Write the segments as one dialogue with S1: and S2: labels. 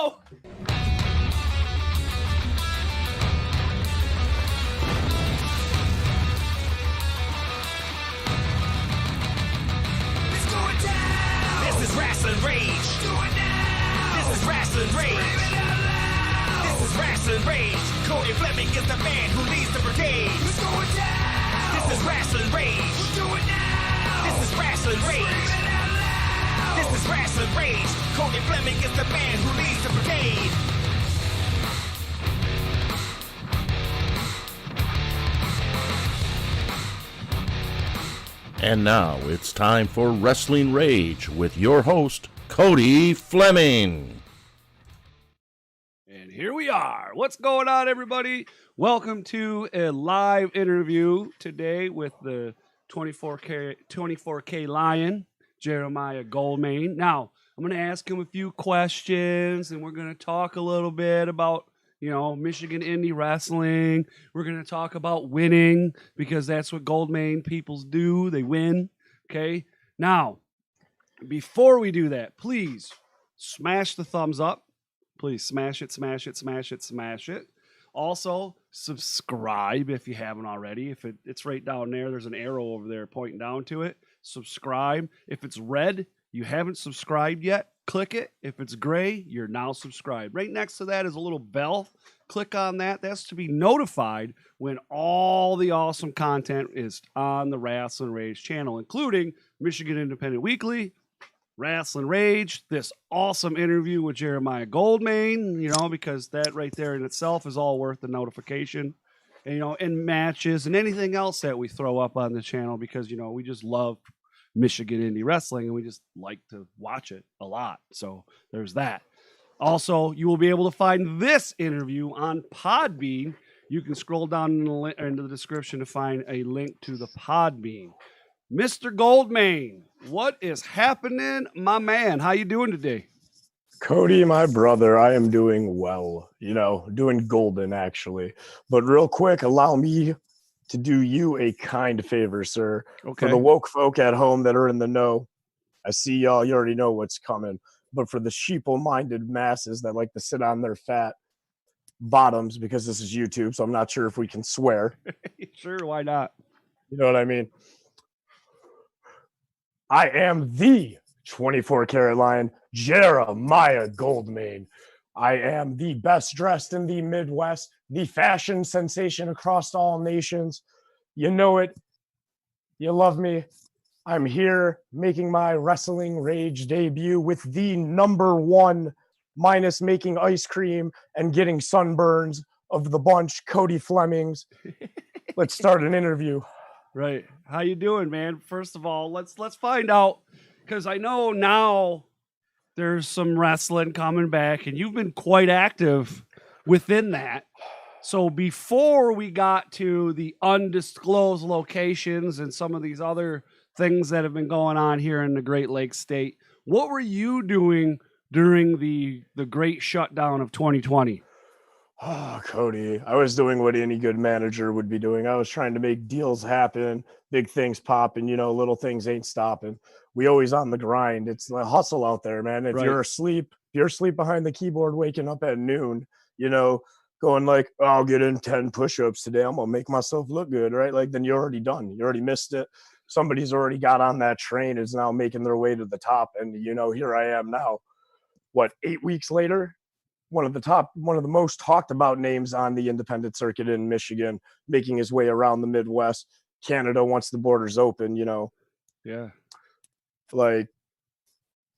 S1: go. It's going down. This is Rasslin Rage. It's going down. This is Rasslin Rage. Scream it out loud. This is Rasslin Rage. Cody Fleming is the man who leads the brigade. It's going down. This is Rasslin Rage. We'll do it now. This is Rasslin Rage. Scream it out loud. This is Rasslin Rage. Cody Fleming is the man who leads the brigade.
S2: And now it's time for Wrestling Rage with your host, Cody Fleming.
S3: And here we are. What's going on, everybody? Welcome to a live interview today with the 24K Lion, Jeremiah Goldmain. Now, I'm going to ask him a few questions, and we're going to talk a little bit about, Michigan indie wrestling. We're going to talk about winning, because that's what Goldmain peoples do. They win, okay? Now, before we do that, please smash the thumbs up. Please smash it, smash it, smash it, smash it. Also, subscribe if you haven't already. If it's right down there, there's an arrow over there pointing down to it. Subscribe. If it's red, you haven't subscribed yet, click it. If it's gray, you're now subscribed. Right next to that is a little bell. Click on that. That's to be notified when all the awesome content is on the Rasslin Rage channel, including Michigan Independent Weekly, Rasslin Rage, this awesome interview with Jeremiah Goldmain, because that right there in itself is all worth the notification, and matches and anything else that we throw up on the channel, because, we just love Michigan indie wrestling and we just like to watch it a lot. So there's that. Also, you will be able to find this interview on Podbean. You can scroll down into the description to find a link to the Podbean. Mr. Goldmain, what is happening, my man? How you doing today?
S4: Cody, my brother, I am doing well, doing golden, actually. But real quick, allow me to do you a kind favor, sir.
S3: Okay.
S4: For the woke folk at home that are in the know, I see y'all, you already know what's coming. But for the sheeple-minded masses that like to sit on their fat bottoms, because this is YouTube, so I'm not sure if we can swear.
S3: Sure, why not?
S4: You know what I mean? I am the 24-karat lion, Jeremiah Goldmain. I am the best dressed in the Midwest, the fashion sensation across all nations. You know it. You love me. I'm here making my Wrestling Rage debut with the number one, minus making ice cream and getting sunburns of the bunch, Cody Flemings. Let's start an interview.
S3: Right. How you doing, man? First of all, let's find out, because I know now there's some wrestling coming back, and you've been quite active within that. So before we got to the undisclosed locations and some of these other things that have been going on here in the Great Lakes State, what were you doing during the great shutdown of 2020?
S4: Oh, Cody, I was doing what any good manager would be doing. I was trying to make deals happen, big things popping, little things ain't stopping. We always on the grind. It's the hustle out there, man. If you're asleep, behind the keyboard, waking up at noon, going like, oh, I'll get in 10 push-ups today. I'm going to make myself look good, right? Like, then you're already done. You already missed it. Somebody's already got on that train, is now making their way to the top. And, here I am now, 8 weeks later? One of the most talked about names on the independent circuit in Michigan, making his way around the Midwest, Canada once the borders open,
S3: Yeah.
S4: Like,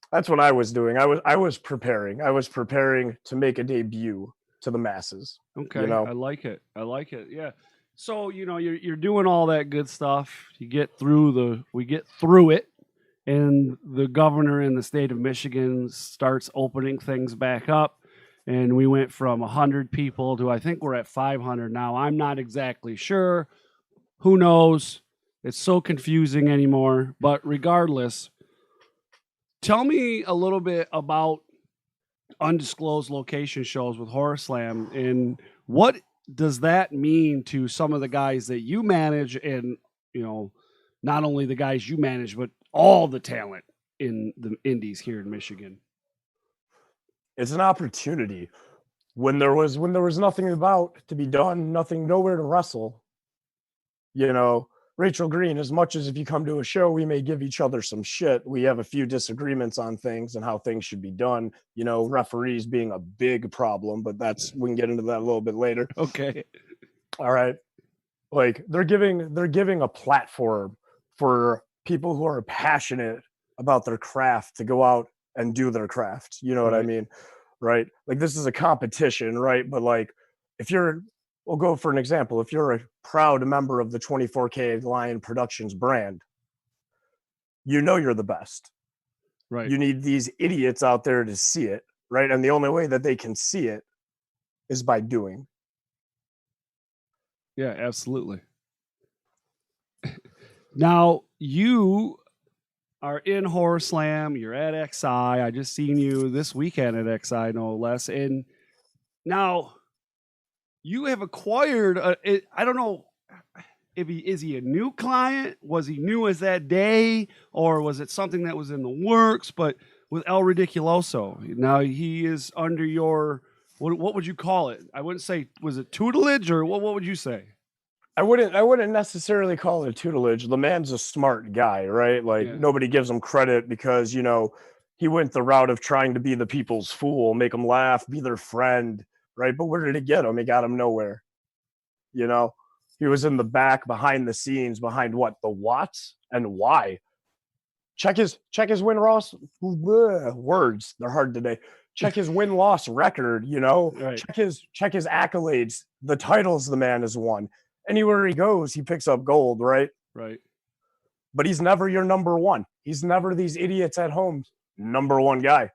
S4: that's what I was doing. I was preparing to make a debut to the masses.
S3: Okay. I like it. Yeah. So, you're doing all that good stuff. We get through it. And the governor in the state of Michigan starts opening things back up. And we went from 100 people to, I think we're at 500 now. I'm not exactly sure. Who knows? It's so confusing anymore. But regardless, tell me a little bit about undisclosed location shows with HorrorSlam, and what does that mean to some of the guys that you manage, and not only the guys you manage, but all the talent in the indies here in Michigan?
S4: It's an opportunity. When there was nothing about to be done, nowhere to wrestle. You know, Rachel Green, as much as if you come to a show, we may give each other some shit. We have a few disagreements on things and how things should be done. You know, referees being a big problem, but we can get into that a little bit later.
S3: Okay.
S4: All right. Like they're giving a platform for people who are passionate about their craft to go out and do their craft. You know what I mean? Right? Like this is a competition, right? But like we'll go for an example. If you're a proud member of the 24K Lion Productions brand, you know you're the best.
S3: Right.
S4: You need these idiots out there to see it, right? And the only way that they can see it is by doing.
S3: Yeah, absolutely. Now, you are in HorrorSlam. You're at XI. I just seen you this weekend at XI, no less. And now you have acquired, I don't know, is he a new client? Was he new as that day? Or was it something that was in the works? But with El Ridiculoso, now he is under your... What would you call it? I wouldn't say, was it tutelage or what would you say?
S4: I wouldn't necessarily call it tutelage. The man's a smart guy, right? Like nobody gives him credit because, you know, he went the route of trying to be the people's fool, make them laugh, be their friend, right? But where did it get him? It got him nowhere. You know, he was in the back behind the scenes, behind what? The Watts and why? Check his win-loss words. They're hard today. Check his win-loss record, you know,
S3: Right.
S4: check his accolades, the titles the man has won. Anywhere he goes, he picks up gold, right?
S3: Right.
S4: But he's never your number one. He's never these idiots at home number one guy.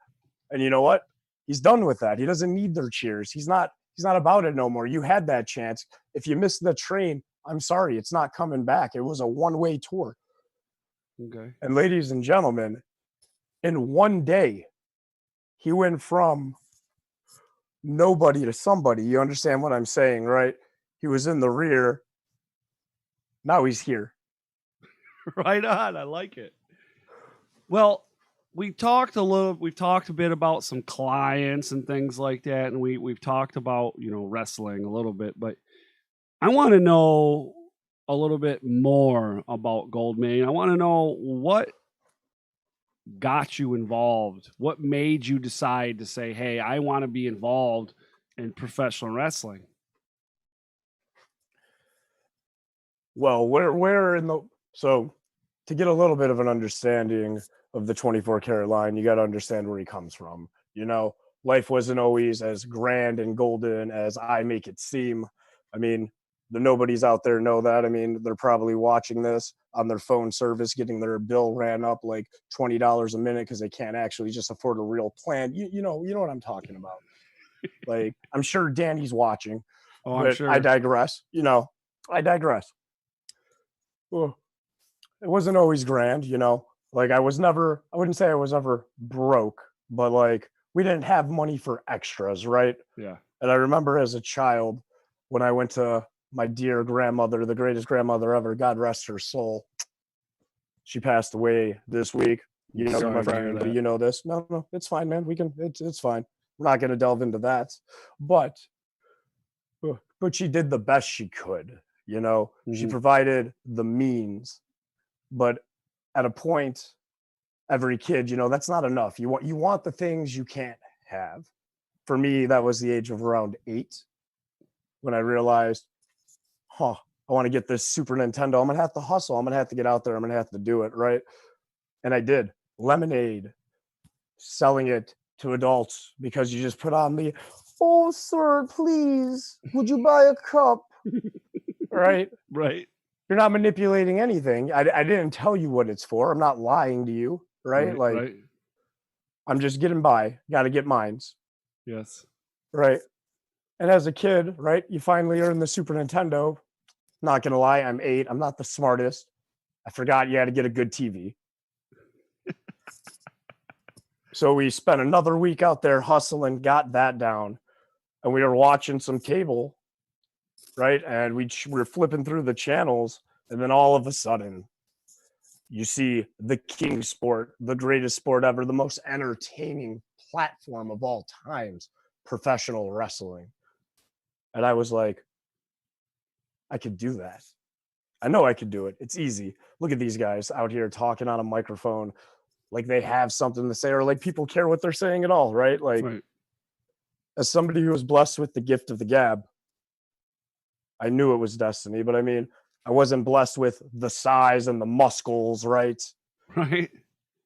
S4: And you know what? He's done with that. He doesn't need their cheers. He's not about it no more. You had that chance. If you missed the train, I'm sorry, it's not coming back. It was a one-way tour.
S3: Okay.
S4: And ladies and gentlemen, in one day, he went from nobody to somebody. You understand what I'm saying, right? He was in the rear. Now he's here.
S3: Right on. I like it. Well, we've talked a bit about some clients and things like that. And we've talked about, you know, wrestling a little bit, but I want to know a little bit more about Goldman. I want to know what got you involved. What made you decide to say, hey, I want to be involved in professional wrestling?
S4: Well, so to get a little bit of an understanding of the 24-karat line, you got to understand where he comes from. You know, life wasn't always as grand and golden as I make it seem. I mean, the nobodies out there know that. I mean, they're probably watching this on their phone service, getting their bill ran up like $20 a minute because they can't actually just afford a real plan. You know what I'm talking about. Like, I'm sure Danny's watching.
S3: Oh,
S4: but
S3: I'm sure.
S4: I digress. I digress. Well, it wasn't always grand, you know. Like I wouldn't say I was ever broke, but like we didn't have money for extras, right?
S3: Yeah.
S4: And I remember as a child when I went to my dear grandmother, the greatest grandmother ever, God rest her soul. She passed away this week. You know,
S3: Sorry
S4: my
S3: to hear
S4: friend,
S3: that.
S4: you know this. No, it's fine, man. It's fine. We're not going to delve into that. But she did the best she could, you know. She provided the means. But at a point, every kid, you know, that's not enough. You want the things you can't have. For me, that was the age of around 8 when I realized, I want to get this Super Nintendo. I'm going to have to hustle. I'm going to have to get out there. I'm going to have to do it, right? And I did. Lemonade, selling it to adults because you just put on the, oh, sir, please, would you buy a cup? Right?
S3: Right.
S4: You're not manipulating anything. I didn't tell you what it's for. I'm not lying to you, right?
S3: Right.
S4: I'm just getting by. Got to get mines.
S3: Yes.
S4: Right. And as a kid, right, you finally earn the Super Nintendo. Not going to lie, I'm 8. I'm not the smartest. I forgot you had to get a good TV. So we spent another week out there hustling, got that down. And we were watching some cable, right? And we were flipping through the channels. And then all of a sudden, you see the king sport, the greatest sport ever, the most entertaining platform of all times, professional wrestling. And I was like, I could do that. I know I could do it. It's easy. Look at these guys out here talking on a microphone like they have something to say, or like people care what they're saying at all, right? Like,
S3: Right.
S4: as somebody who was blessed with the gift of the gab, I knew it was destiny, but I mean, I wasn't blessed with the size and the muscles, right?
S3: Right.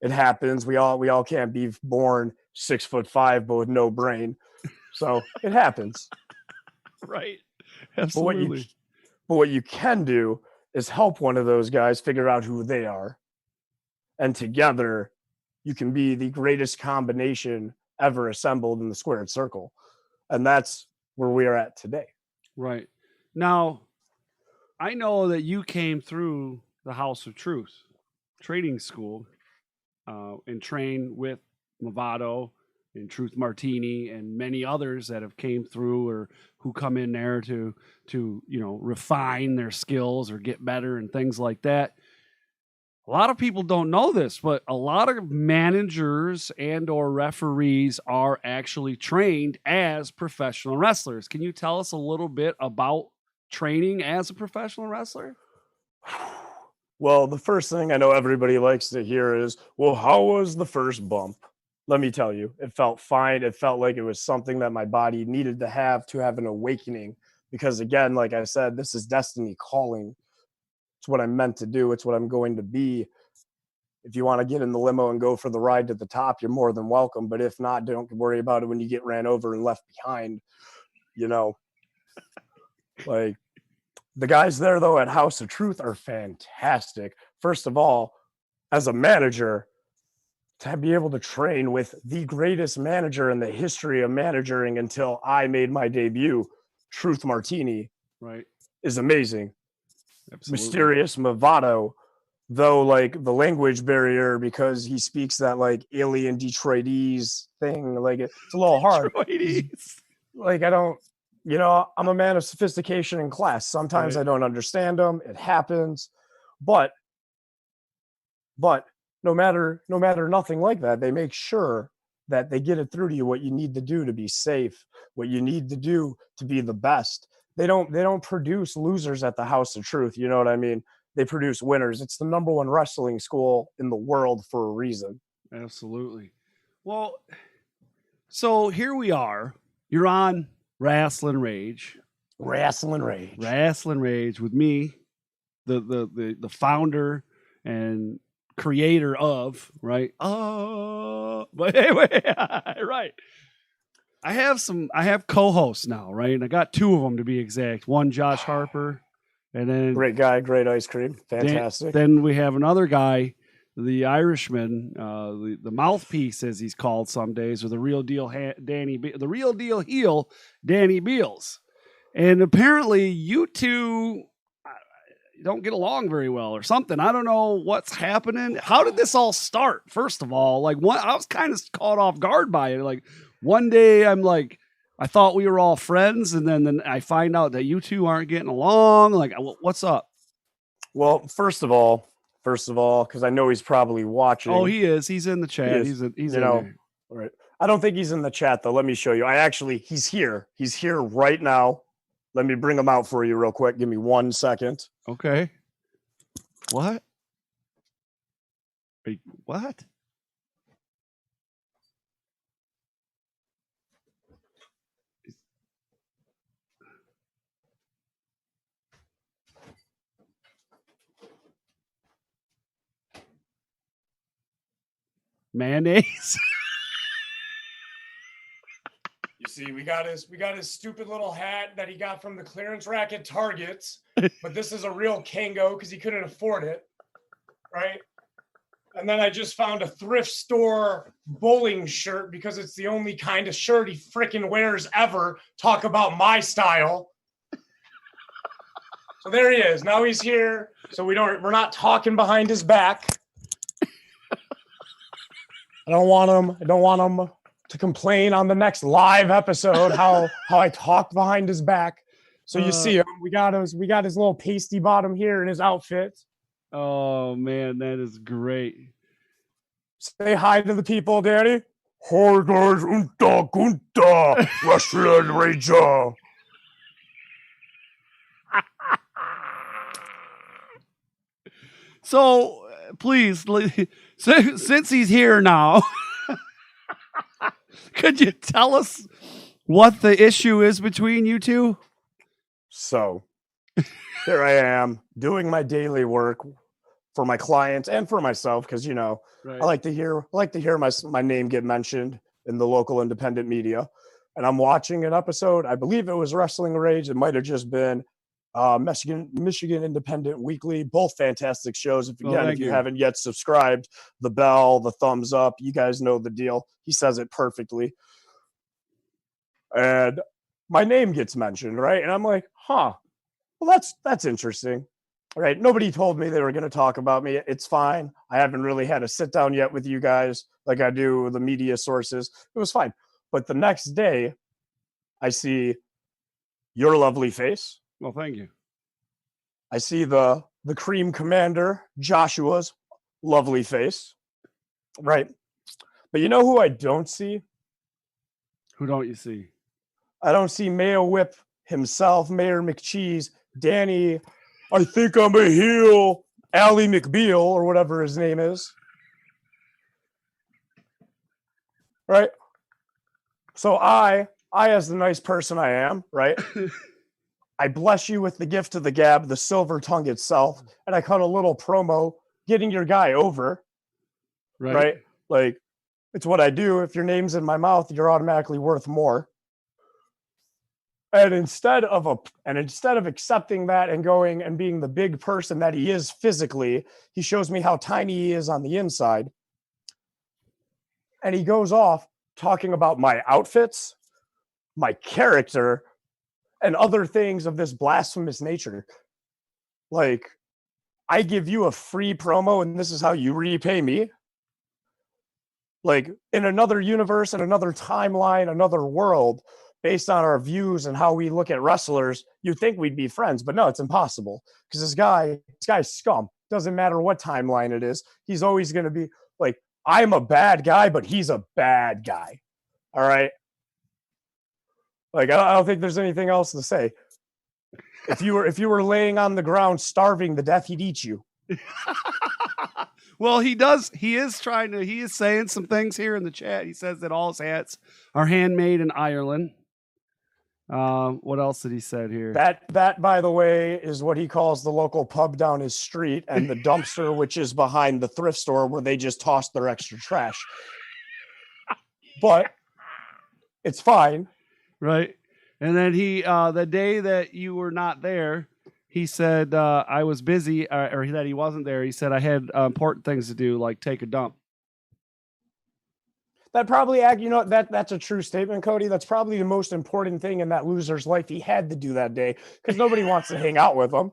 S4: It happens. We all can't be born 6'5", but with no brain. So it happens.
S3: Right.
S4: But what you
S3: Absolutely.
S4: but what you can do is help one of those guys figure out who they are. And together you can be the greatest combination ever assembled in the squared circle. And that's where we are at today.
S3: Right. Now, I know that you came through the House of Truth training school and trained with Movado and Truth Martini and many others that have came through or who come in there to refine their skills or get better and things like that. A lot of people don't know this, but a lot of managers and or referees are actually trained as professional wrestlers. Can you tell us a little bit about training as a professional wrestler?
S4: Well, the first thing I know everybody likes to hear is, well, how was the first bump? Let me tell you, it felt fine. It felt like it was something that my body needed to have an awakening. Because again, like I said, this is destiny calling. It's what I'm meant to do. It's what I'm going to be. If you want to get in the limo and go for the ride to the top, you're more than welcome. But if not, don't worry about it when you get ran over and left behind. Like, the guys there, though, at House of Truth are fantastic. First of all, as a manager, to be able to train with the greatest manager in the history of managing until I made my debut, Truth Martini,
S3: Right.
S4: is amazing.
S3: Absolutely.
S4: Mysterious Movado, though, like the language barrier, because he speaks that like alien Detroitese thing, like it's a little hard.
S3: Detroitese.
S4: Like, I don't, I'm a man of sophistication and class. Sometimes
S3: Right.
S4: I don't understand them. It happens. But no matter nothing like that, they make sure that they get it through to you what you need to do to be safe, what you need to do to be the best. They don't produce losers at the House of Truth. You know what I mean? They produce winners. It's the number one wrestling school in the world for a reason.
S3: Absolutely. Well, so here we are. You're on Rasslin Rage.
S4: Rasslin Rage.
S3: Rasslin Rage with me, the founder and creator of, right? But anyway, right. I have co-hosts now, right? And I got two of them to be exact. One, Josh Harper, and then
S4: Great guy, great ice cream. Fantastic.
S3: Then we have another guy, the Irishman, the mouthpiece, as he's called some days, or the real deal the real deal heel, Danny Beals. And apparently you two don't get along very well or something. I don't know what's happening. How did this all start? First of all, I was kind of caught off guard by it. Like, one day I'm like, I thought we were all friends, and then I find out that you two aren't getting along. Like, what's up?
S4: Well, first of all, because I know he's probably watching.
S3: Oh, he is. He's in the chat. He's in there.
S4: All right. I don't think he's in the chat though. Let me show you. He's here. He's here right now. Let me bring him out for you real quick. Give me 1 second.
S3: Okay. What? Wait, what? Mayonnaise?
S4: You see, we got his stupid little hat that he got from the clearance rack at Target's, but this is a real Kango because he couldn't afford it, right? And then I just found a thrift store bowling shirt because it's the only kind of shirt he freaking wears ever. Talk about my style. So there he is. Now he's here. So we're not talking behind his back. I don't want him to complain on the next live episode how I talk behind his back. So you see him. We got his little pasty bottom here in his outfit.
S3: Oh man, that is great.
S4: Say hi to the people, Danny. Hi guys, unta gunta, Rasslin Rage.
S3: So please, since he's here now, could you tell us what the issue is between you two?
S4: So here I am doing my daily work for my clients and for myself, because
S3: Right.
S4: I like to hear my name get mentioned in the local independent media. And I'm watching an episode. I believe it was Rasslin Rage. It might have just been Michigan Independent Weekly. Both fantastic shows. If you haven't yet subscribed, the bell, the thumbs up, you guys know the deal. He says it perfectly. And my name gets mentioned, right? And I'm like, well, that's interesting. Right. Nobody told me they were going to talk about me. It's fine. I haven't really had a sit down yet with you guys like I do the media sources. It was fine. But the next day, I see your lovely face.
S3: Well, thank you.
S4: I see the Cream Commander, Joshua's lovely face. Right. But you know who I don't see?
S3: Who don't you see?
S4: I don't see Mayo Whip himself, Mayor McCheese, Danny. I think I'm a heel, Allie McBeal, or whatever his name is. Right? So I, as the nice person I am, right? I bless you with the gift of the gab, the silver tongue itself, and I cut a little promo getting your guy over. Right? Like, it's what I do. If your name's in my mouth, you're automatically worth more. And instead of accepting that and going and being the big person that he is physically, he shows me how tiny he is on the inside. And he goes off talking about my outfits, my character, and other things of this blasphemous nature. Like, I give you a free promo and this is how you repay me. Like, in another universe, in another timeline, another world, based on our views and how we look at wrestlers, you'd think we'd be friends, but no, it's impossible. Because this guy's scum. Doesn't matter what timeline it is. He's always going to be like, I'm a bad guy, but he's a bad guy. All right. Like, I don't think there's anything else to say. If you were laying on the ground starving to death, he'd eat you.
S3: Well, he is saying some things here in the chat. He says that all his hats are handmade in Ireland. What else did he say here?
S4: That, by the way, is what he calls the local pub down his street, and the dumpster, which is behind the thrift store where they just toss their extra trash. But it's fine.
S3: Right. And then he, the day that you were not there, he said, I was busy, or that he wasn't there. He said, I had important things to do, like take a dump.
S4: That probably, that's a true statement, Cody. That's probably the most important thing in that loser's life he had to do that day, because nobody wants to hang out with him.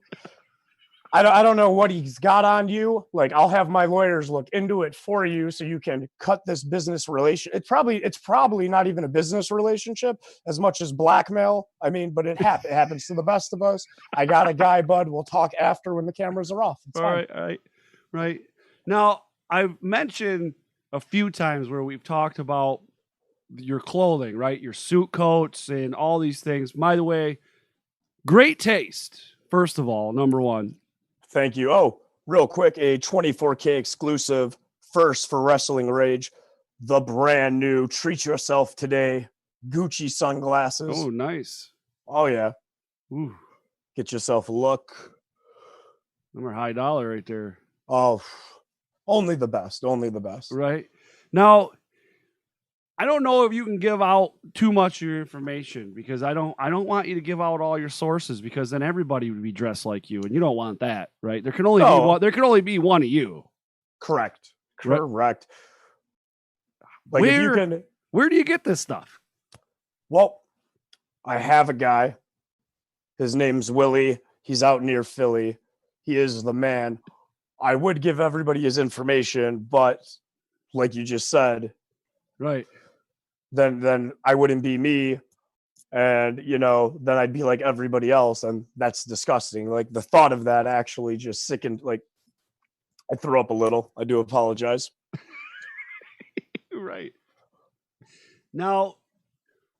S4: I don't know what he's got on you. Like, I'll have my lawyers look into it for you so you can cut this business relation. It's probably not even a business relationship as much as blackmail. I mean, but it happens to the best of us. I got a guy, bud. We'll talk after when the cameras are off. It's fine.
S3: All right. Now, I've mentioned a few times where we've talked about your clothing, right? Your suit coats and all these things. By the way, great taste. First of all, number one.
S4: Thank you. Oh, real quick, a 24K exclusive first for Rasslin Rage. The brand new Treat Yourself Today Gucci sunglasses.
S3: Oh, nice.
S4: Oh, yeah.
S3: Ooh.
S4: Get yourself a look.
S3: Them are high dollar right there.
S4: Oh, only the best. Only the best.
S3: Right. Now, I don't know if you can give out too much of your information, because I don't want you to give out all your sources, because then everybody would be dressed like you, and you don't want that, right? There can only be one of you.
S4: Correct.
S3: Right.
S4: Like,
S3: where do you get this stuff?
S4: Well, I have a guy. His name's Willie. He's out near Philly. He is the man. I would give everybody his information, but like you just said,
S3: right,
S4: then I wouldn't be me, and then I'd be like everybody else, and that's disgusting. Like, the thought of that actually just sickened. Like, I threw up a little. I do apologize.
S3: Right. Now,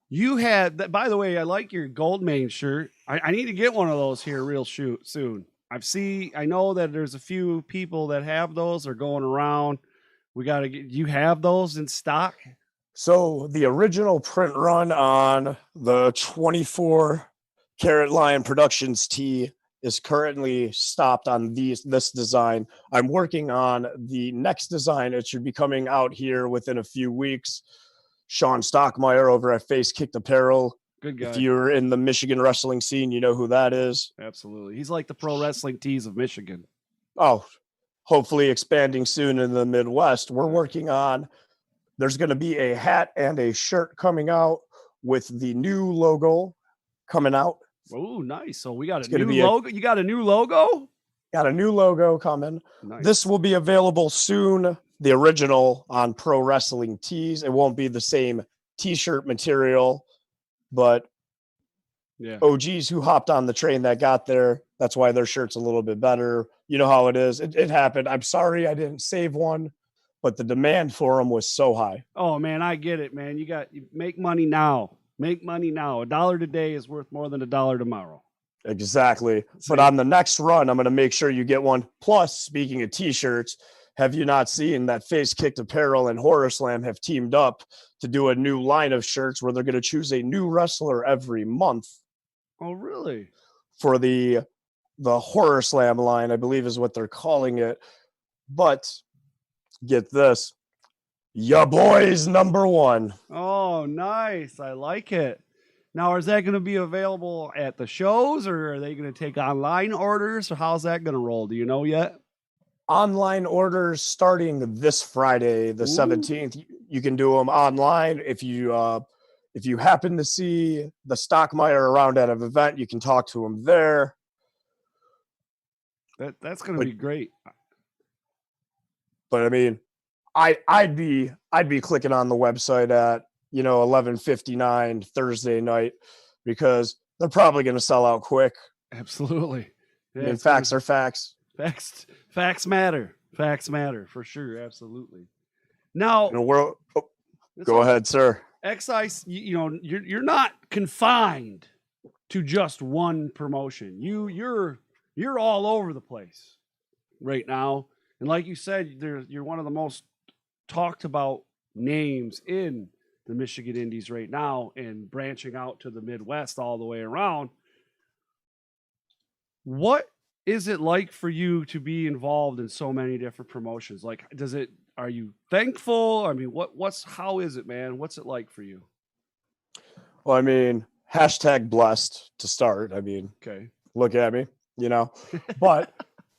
S3: you had that. By the way, I like your Goldmain shirt. I need to get one of those here real soon. I know that there's a few people that have those. They're going around. We got to get. You have those in stock?
S4: So the original print run on the 24 Carat Lion Productions tee is currently stopped on this design. I'm working on the next design. It should be coming out here within a few weeks. Sean Stockmeyer over at Face Kicked Apparel.
S3: Good guy.
S4: If you're in the Michigan wrestling scene, you know who that is.
S3: Absolutely. He's like the pro wrestling tees of Michigan.
S4: Oh, hopefully expanding soon in the Midwest. We're working on, there's going to be a hat and a shirt coming out with the new logo coming out.
S3: Oh, nice. So we got a new logo. You got a new logo?
S4: Got a new logo coming.
S3: Nice.
S4: This will be available soon. The original on Pro Wrestling Tees. It won't be the same t-shirt material, but
S3: yeah,
S4: OGs who hopped on the train that got there, that's why their shirt's a little bit better. You know how it is. It happened. I'm sorry I didn't save one, but the demand for them was so high.
S3: Oh man, I get it, man. You make money now. Make money now. $1 today is worth more than $1 tomorrow.
S4: Exactly. But on the next run, I'm going to make sure you get one. Plus, speaking of t-shirts, have you not seen that Face Kicked Apparel and HorrorSlam have teamed up to do a new line of shirts where they're going to choose a new wrestler every month?
S3: Oh, really?
S4: For the HorrorSlam line, I believe is what they're calling it. But get this, ya boys #1.
S3: Oh, nice. I like it. Now, is that going to be available at the shows, or are they going to take online orders, or how's that going to roll? Do you know yet?
S4: Online orders starting this Friday, the 17th. You can do them online. If you happen to see the Stockmeyer around at an event, you can talk to him there.
S3: That's going to be great.
S4: But I mean, I'd be clicking on the website at 11:59 Thursday night because they're probably going to sell out quick.
S3: Absolutely.
S4: Yeah, I mean, facts are facts.
S3: Facts matter. Facts matter for sure. Absolutely. Now,
S4: go ahead, sir.
S3: You're not confined to just one promotion. You're all over the place right now, and like you said, you're one of the most talked about names in the Michigan Indies right now, and branching out to the Midwest all the way around. What is it like for you to be involved in so many different promotions? Like, are you thankful? I mean, how is it, man? What's it like for you?
S4: Well, I mean, #blessed to start. I mean,
S3: okay,
S4: look at me, but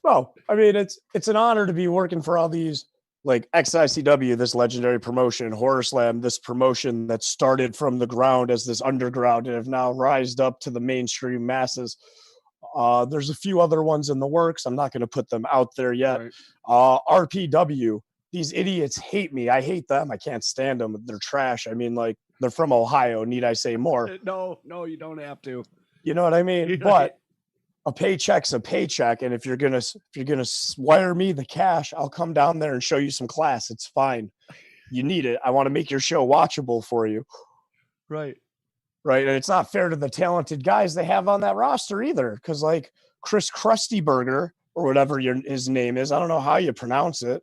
S4: no, I mean, it's an honor to be working for all these, like XICW, this legendary promotion, HorrorSlam, this promotion that started from the ground as this underground and have now rised up to the mainstream masses. There's a few other ones in the works. I'm not going to put them out there yet. Right. RPW, these idiots hate me. I hate them. I can't stand them. They're trash. I mean, like, they're from Ohio. Need I say more?
S3: No, you don't have to.
S4: You know what I mean? But a paycheck's a paycheck, and if you're gonna wire me the cash, I'll come down there and show you some class. It's fine. You need it. I want to make your show watchable for you.
S3: Right.
S4: And it's not fair to the talented guys they have on that roster either, because like Chris Krustyburger or whatever his name is, I don't know how you pronounce it.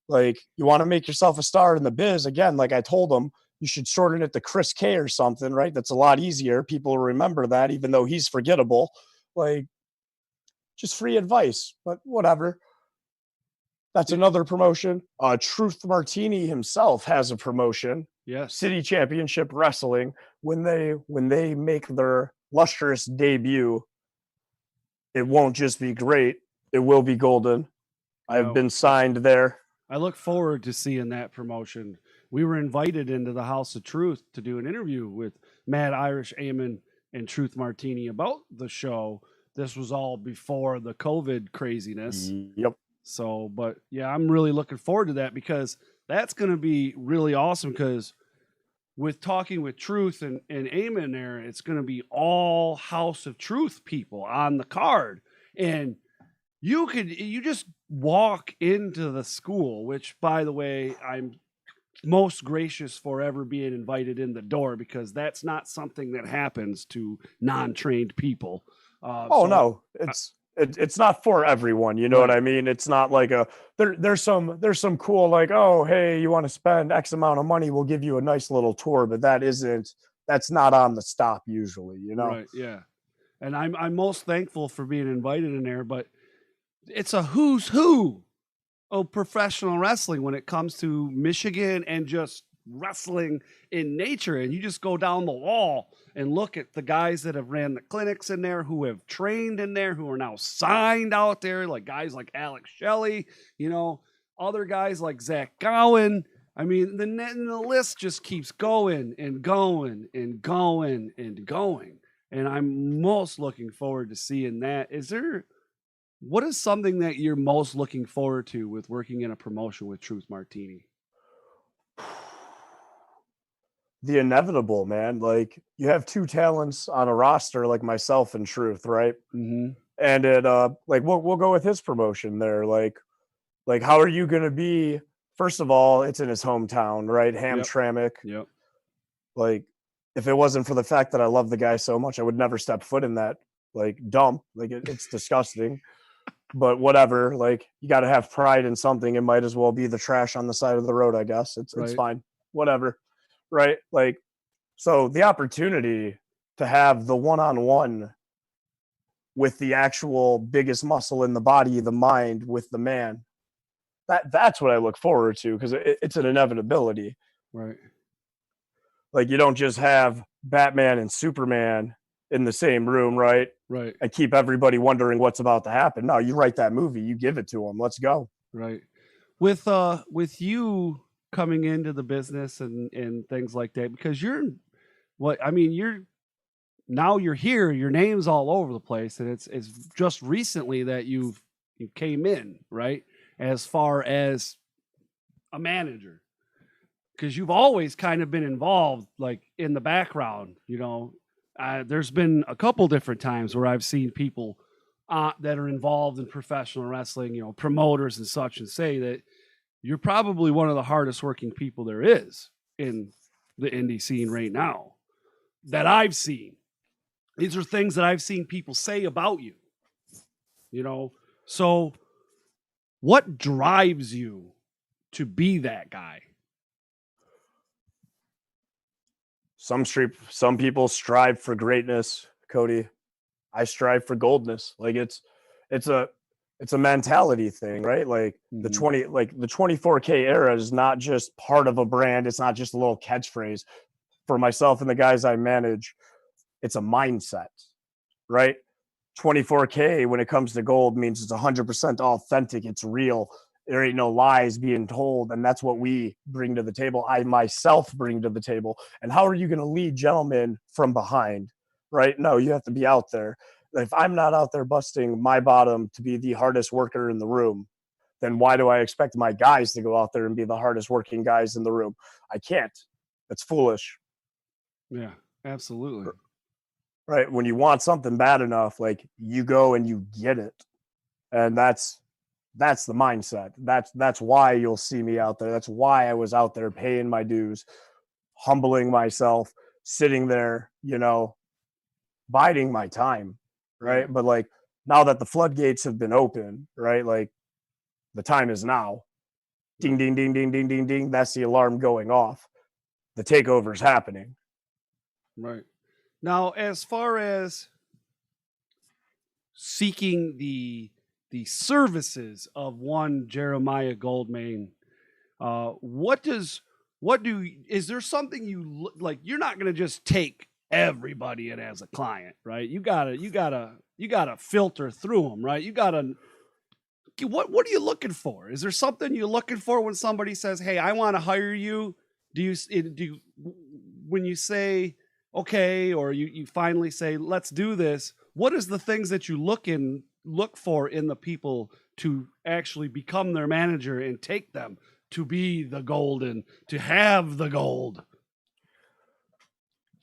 S4: Like, you want to make yourself a star in the biz, again, like I told him, you should shorten it to Chris K or something, right? That's a lot easier. People remember that, even though he's forgettable. Like, just free advice, but whatever. That's another promotion. Truth Martini himself has a promotion.
S3: Yes.
S4: City Championship Wrestling. When they make their lustrous debut, it won't just be great. It will be golden. I've been signed there.
S3: I look forward to seeing that promotion. We were invited into the House of Truth to do an interview with Mad Irish Eamon and Truth Martini about the show. This was all before the COVID craziness.
S4: Yep.
S3: So, but yeah, I'm really looking forward to that, because that's going to be really awesome, because with talking with Truth and Eamon there, it's going to be all House of Truth people on the card. And you just walk into the school, which, by the way, I'm most gracious for ever being invited in the door, because that's not something that happens to non-trained people.
S4: No, it's not for everyone. You know what I mean? It's not like there's some cool, like, oh, hey, you want to spend X amount of money, we'll give you a nice little tour, but that's not on the stop usually, you know?
S3: Right. Yeah. And I'm most thankful for being invited in there, but it's a who's who of professional wrestling when it comes to Michigan and just wrestling in nature. And you just go down the wall and look at the guys that have ran the clinics in there, who have trained in there, who are now signed out there, like guys like Alex Shelley, you know, other guys like Zach Gowen. I mean, the list just keeps going and going and going and going. And I'm most looking forward to seeing that. What is something that you're most looking forward to with working in a promotion with Truth Martini?
S4: The inevitable, man. Like, you have two talents on a roster like myself and Truth, right?
S3: Mm-hmm.
S4: And it like we'll go with his promotion there. Like how are you gonna be? First of all, it's in his hometown, right? Hamtramck.
S3: Yep.
S4: Like, if it wasn't for the fact that I love the guy so much, I would never step foot in that dump. Like, it's disgusting. But whatever, like, you got to have pride in something. It might as well be the trash on the side of the road, I guess. It's fine. Whatever. Right? Like, so the opportunity to have the one-on-one with the actual biggest muscle in the body, the mind, with the man, that's what I look forward to, because it's an inevitability.
S3: Right.
S4: Like, you don't just have Batman and Superman in the same room, right?
S3: Right.
S4: And keep everybody wondering what's about to happen. No, you write that movie, you give it to them. Let's go.
S3: Right. With you coming into the business and things like that, because you're here, your name's all over the place, and it's just recently that you came in, right? As far as a manager, because you've always kind of been involved, like, in the background, you know. There's been a couple different times where I've seen people that are involved in professional wrestling, you know, promoters and such, and say that you're probably one of the hardest working people there is in the indie scene right now that I've seen. These are things that I've seen people say about you, you know. So what drives you to be that guy?
S4: Some people strive for greatness, Cody. I strive for goldness. Like, it's a mentality thing, right? Like, the 24K era is not just part of a brand. It's not just a little catchphrase. For myself and the guys I manage, it's a mindset, right? 24K, when it comes to gold, means it's 100% authentic. It's real. There ain't no lies being told. And that's what we bring to the table. I myself bring to the table. And how are you going to lead gentlemen from behind, right? No, you have to be out there. If I'm not out there busting my bottom to be the hardest worker in the room, then why do I expect my guys to go out there and be the hardest working guys in the room? I can't. That's foolish.
S3: Yeah, absolutely.
S4: Right? When you want something bad enough, like, you go and you get it. And that's the mindset. That's why you'll see me out there. That's why I was out there paying my dues, humbling myself, sitting there, you know, biding my time, right? But, like, now that the floodgates have been open, right? Like, the time is now. Ding, ding, ding, ding, ding, ding, ding. That's the alarm going off. The takeover's happening.
S3: Right. Now, as far as seeking the services of one Jeremiah Goldmain, is there something you like? You're not going to just take everybody in as a client, right? You gotta filter through them, right? What are you looking for? Is there something you're looking for when somebody says, "Hey, I want to hire you"? When you say okay, or you finally say, "Let's do this"? What is the things that you look for in the people to actually become their manager and take them to be the golden, to have the gold?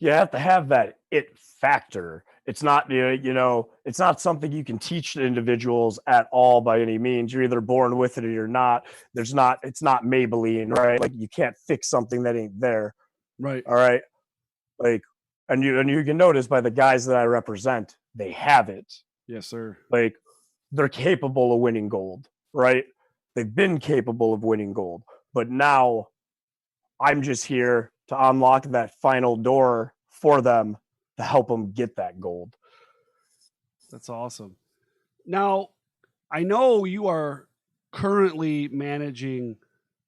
S4: you have to have that it factor. It's not, it's not something you can teach the individuals at all by any means. You're either born with it or you're not. It's not Maybelline, right? Like you can't fix something that ain't there.
S3: Right.
S4: All right. Like, and you can notice by the guys that I represent, they have it.
S3: Yes, sir.
S4: Like they're capable of winning gold, right? They've been capable of winning gold, but now I'm just here to unlock that final door for them to help them get that gold.
S3: That's awesome. Now, I know you are currently managing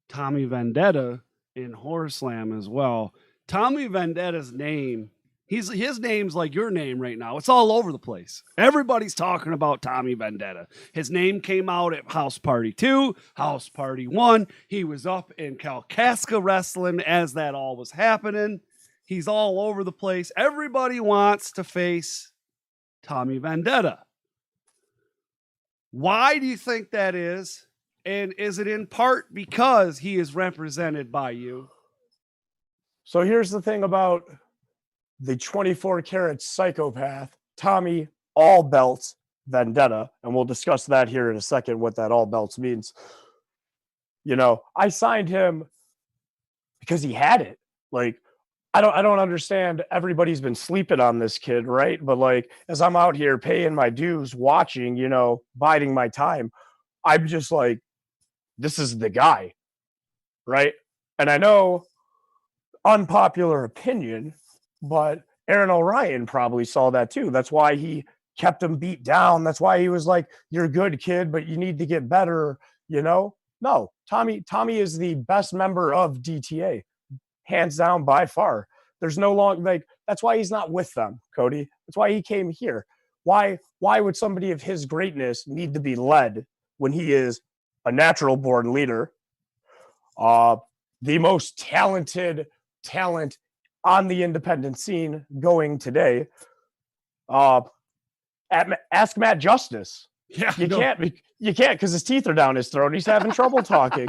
S3: Tommy Vendetta in HorrorSlam as well. Tommy Vendetta's name, his name's like your name right now. It's all over the place. Everybody's talking about Tommy Vendetta. His name came out at House Party 2, House Party 1. He was up in Kalkaska wrestling as that all was happening. He's all over the place. Everybody wants to face Tommy Vendetta. Why do you think that is? And is it in part because he is represented by you?
S4: So here's the thing about the 24-karat psychopath, Tommy All Belts Vendetta, and we'll discuss that here in a second, what that all belts means. I signed him because he had it. Like, I don't understand. Everybody's been sleeping on this kid, right? But like, as I'm out here paying my dues, watching, biding my time, I'm just like, this is the guy, right? And I know, unpopular opinion, but Aaron O'Ryan probably saw that too. That's why he kept him beat down. That's why he was like, "You're a good kid, but you need to get better." No, Tommy is the best member of DTA. Hands down by far. There's no long that's why he's not with them, Cody. That's why he came here. Why would somebody of his greatness need to be led when he is a natural born leader? The most talented talent on the independent scene going today. Ask Matt Justice.
S3: Yeah,
S4: You can't because his teeth are down his throat. He's having trouble talking.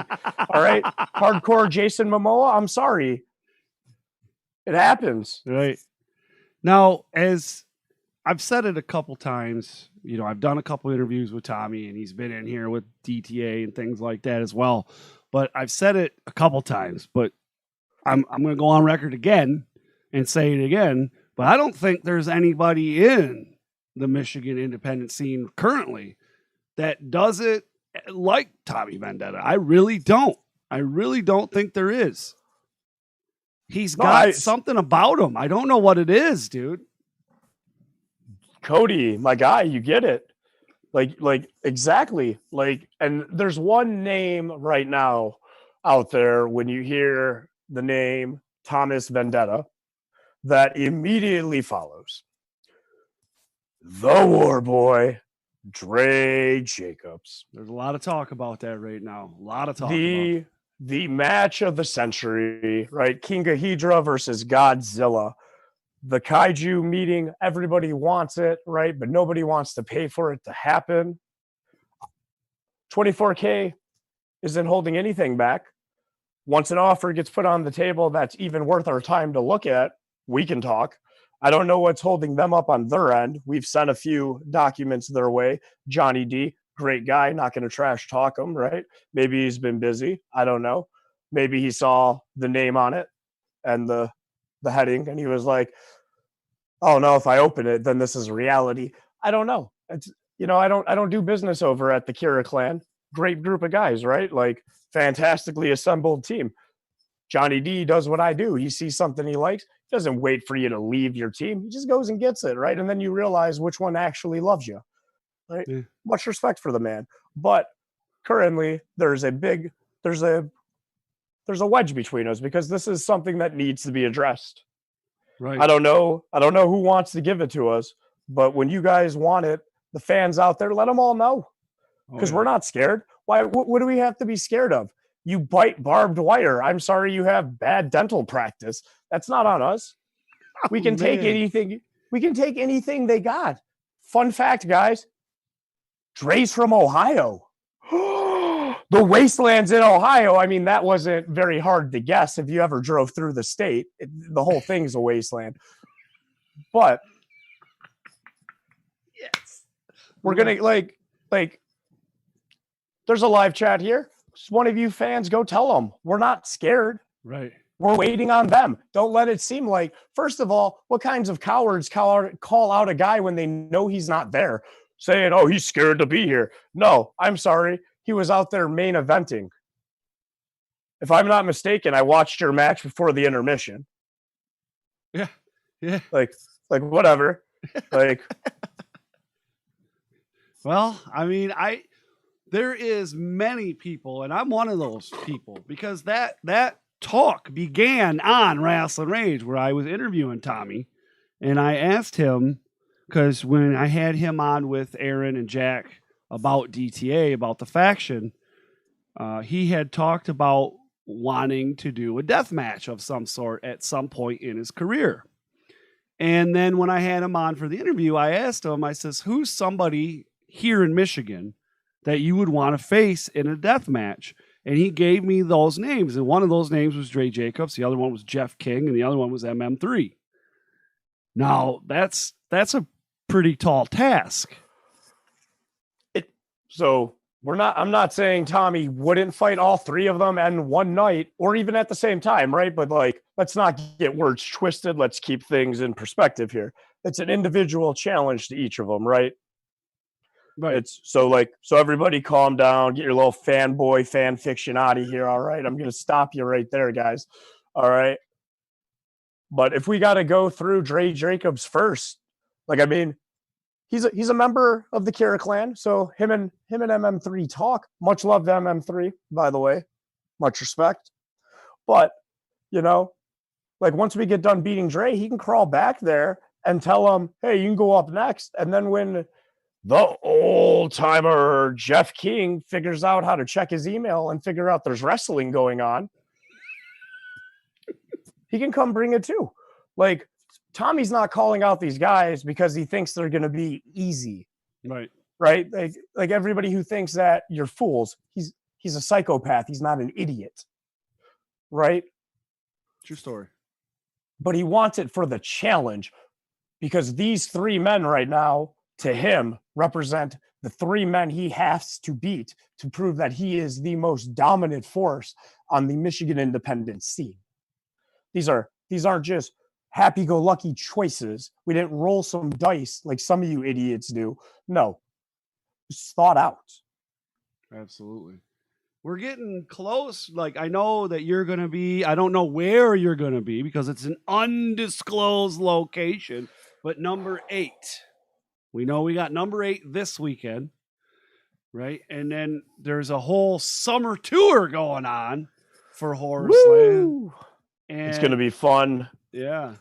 S4: All right. Hardcore Jason Momoa. I'm sorry. It happens.
S3: Right. Now, as I've said it a couple times, I've done a couple interviews with Tommy and he's been in here with DTA and things like that as well. But I've said it a couple times, but I'm going to go on record again and say it again. But I don't think there's anybody in the Michigan independent scene currently that does it like Tommy Vendetta. I really don't. I really don't think there is. He's got something about him. I don't know what it is, dude.
S4: Cody, my guy, you get it. Like exactly. And there's one name right now out there when you hear the name Thomas Vendetta that immediately follows. The War Boy, Dre Jacobs.
S3: There's a lot of talk about that right now. A lot of talk
S4: about the match of the century, right? King Ghidorah versus Godzilla. The kaiju meeting, everybody wants it, right? But nobody wants to pay for it to happen. 24K isn't holding anything back. Once an offer gets put on the table that's even worth our time to look at, we can talk. I don't know what's holding them up on their end. We've sent a few documents their way. Johnny D, great guy, not going to trash talk him, right? Maybe he's been busy. I don't know. Maybe he saw the name on it and the heading and he was like, oh no, if I open it, then this is reality. I don't know. It's, I don't do business over at the Kira clan. Great group of guys, right? Like fantastically assembled team. Johnny D does what I do. He sees something he likes. He doesn't wait for you to leave your team. He just goes and gets it, right? And then you realize which one actually loves you, right? Yeah. Much respect for the man. But currently there's a wedge between us because this is something that needs to be addressed.
S3: Right.
S4: I don't know who wants to give it to us, but when you guys want it, the fans out there, let them all know because we're not scared. Why? What do we have to be scared of? You bite barbed wire. I'm sorry you have bad dental practice. That's not on us. We can take anything. We can take anything they got. Fun fact, guys. Dre's from Ohio. The wastelands in Ohio, I mean, that wasn't very hard to guess if you ever drove through the state. The whole thing's a wasteland. But
S3: Yes.
S4: we're going to, like, there's a live chat here. Just one of you fans, go tell them. We're not scared.
S3: Right.
S4: We're waiting on them. Don't let it seem like, first of all, what kinds of cowards call out a guy when they know he's not there, saying, oh, he's scared to be here. No, I'm sorry. He was out there main eventing. If I'm not mistaken, I watched your match before the intermission.
S3: Yeah. Yeah.
S4: Like whatever. Like,
S3: well, I mean, there is many people, and I'm one of those people, because that talk began on Rasslin Rage, where I was interviewing Tommy, and I asked him, because when I had him on with Aaron and Jack about DTA, about the faction, he had talked about wanting to do a death match of some sort at some point in his career. And then when I had him on for the interview, I asked him, I says, who's somebody here in Michigan that you would want to face in a death match? And he gave me those names. And one of those names was Dre Jacobs. The other one was Jeff King. And the other one was MM3. Now, that's a pretty tall task.
S4: So I'm not saying Tommy wouldn't fight all three of them in one night or even at the same time, right? But like, let's not get words twisted. Let's keep things in perspective here. It's an individual challenge to each of them, right?
S3: Right.
S4: So everybody calm down, get your little fanboy fan fiction out of here. All right. I'm going to stop you right there, guys. All right. But if we got to go through Dre Jacobs first, like, I mean, he's a member of the Kira clan. So him and MM3 talk. Much love to MM3, by the way. Much respect. But, you know, like, once we get done beating Dre, he can crawl back there and tell him, hey, you can go up next. And then when the old timer Jeff King figures out how to check his email and figure out there's wrestling going on, he can come bring it too. Like, Tommy's not calling out these guys because he thinks they're going to be easy.
S3: Right.
S4: Right. Like everybody who thinks that you're fools. He's a psychopath. He's not an idiot. Right.
S3: True story.
S4: But he wants it for the challenge, because these three men right now, to him, represent the three men he has to beat to prove that he is the most dominant force on the Michigan independent scene. These aren't just happy-go-lucky choices. We didn't roll some dice like some of you idiots do. No, it's thought out.
S3: Absolutely. We're getting close. Like, I know that you're going to be, I don't know where you're going to be because it's an undisclosed location, but number 8. We know we got number 8 this weekend, right? And then there's a whole summer tour going on for HorrorSlam. And
S4: it's going to be fun.
S3: Yeah.